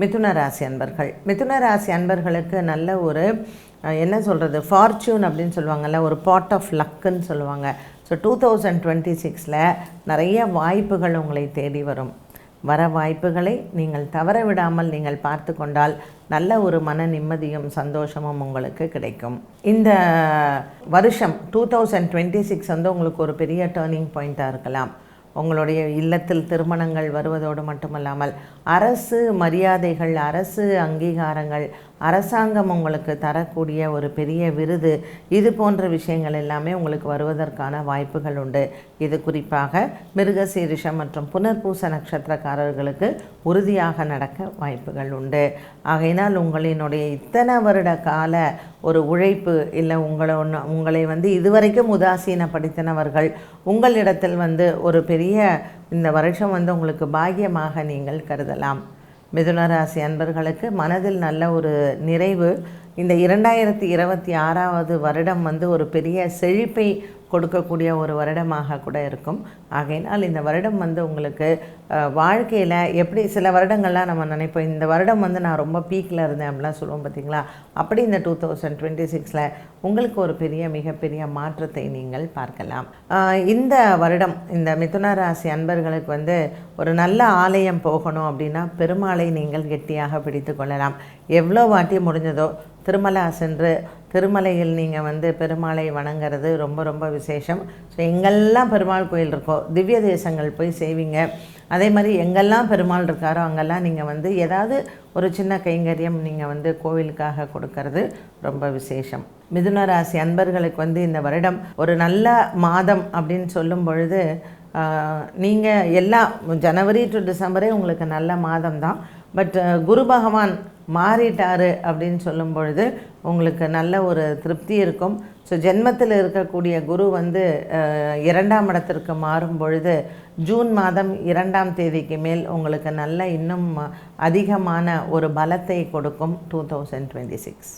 மிதுன ராசி அன்பர்கள். மிதுன ராசி அன்பர்களுக்கு நல்ல ஒரு என்ன சொல்கிறது, ஃபார்ச்சூன் அப்படின்னு சொல்லுவாங்கள்ல, ஒரு பாட் ஆஃப் லக்குன்னு சொல்லுவாங்க. ஸோ 2026 நிறைய வாய்ப்புகள் உங்களை தேடி வரும். வர வாய்ப்புகளை நீங்கள் தவற விடாமல் நீங்கள் பார்த்து கொண்டால் நல்ல ஒரு மன நிம்மதியும் சந்தோஷமும் உங்களுக்கு கிடைக்கும். இந்த வருஷம் 2026 வந்து உங்களுக்கு ஒரு பெரிய டேர்னிங் பாயிண்ட்டாக இருக்கலாம். உங்களுடைய இல்லத்தில் திருமணங்கள் வருவதோடு மட்டுமல்லாமல் அரசு மரியாதைகள், அரசு அங்கீகாரங்கள், அரசாங்கம் உங்களுக்கு தரக்கூடிய ஒரு பெரிய விருது, இது போன்ற விஷயங்கள் எல்லாமே உங்களுக்கு வருவதற்கான வாய்ப்புகள் உண்டு. இது குறிப்பாக மிருகசீரிஷம் மற்றும் புனர்பூச நட்சத்திரக்காரர்களுக்கு உறுதியாக நடக்க வாய்ப்புகள் உண்டு. ஆகையினால் உங்களினுடைய இத்தனை வருட கால ஒரு உழைப்பு, இல்லை உங்களை இதுவரைக்கும் உதாசீனப்படுத்தினவர்கள் உங்களிடத்தில் ஒரு பெரிய இந்த வருஷம் உங்களுக்கு பாக்கியமாக நீங்கள் கருதலாம். மிதுன ராசி அன்பர்களுக்கு மனதில் நல்ல ஒரு நிறைவு. இந்த 2026 வருடம் ஒரு பெரிய செழிப்பை கொடுக்கக்கூடிய ஒரு வருடமாக கூட இருக்கும். ஆகையினால் இந்த வருடம் உங்களுக்கு வாழ்க்கையில் எப்படி சில வருடங்கள்லாம் நம்ம நினைப்போம், இந்த வருடம் நான் ரொம்ப பீக்கில் இருந்தேன் அப்படிலாம் சொல்லுவோம் பார்த்திங்களா. அப்படி இந்த 2026 உங்களுக்கு ஒரு மிகப்பெரிய மாற்றத்தை நீங்கள் பார்க்கலாம். இந்த வருடம் இந்த மிதுன ராசி அன்பர்களுக்கு ஒரு நல்ல ஆலயம் போகணும் அப்படின்னா பெருமாளை நீங்கள் கெட்டியாக பிடித்து கொள்ளலாம். எவ்வளோ வாட்டி முடிஞ்சதோ திருமலா சென்று திருமலையில் நீங்கள் பெருமாளை வணங்கிறது ரொம்ப விசேஷம். ஸோ எங்கெல்லாம் பெருமாள் கோயில் இருக்கோ திவ்ய தேசங்கள் போய் செய்வீங்க. அதே மாதிரி எங்கெல்லாம் பெருமாள் இருக்காரோ அங்கெல்லாம் நீங்கள் ஏதாவது ஒரு சின்ன கைங்கரியம் நீங்கள் கோவிலுக்காக கொடுக்கறது ரொம்ப விசேஷம். மிதுன ராசி அன்பர்களுக்கு இந்த வருடம் ஒரு நல்ல மாதம் அப்படின்னு சொல்லும் பொழுது நீங்கள் எல்லாம் ஜனவரி டு டிசம்பரே உங்களுக்கு நல்ல மாதம் தான். பட் குரு பகவான் மாறிட்டார் அப்படின்னு சொல்லும் பொழுது உங்களுக்கு நல்ல ஒரு திருப்தி இருக்கும். ஸோ ஜென்மத்தில் இருக்கக்கூடிய குரு 2ஆம் இடத்திற்கு மாறும் பொழுது ஜூன் மாதம் 2ஆம் தேதிக்கு மேல் உங்களுக்கு நல்ல இன்னும் அதிகமான ஒரு பலத்தை கொடுக்கும் 2026.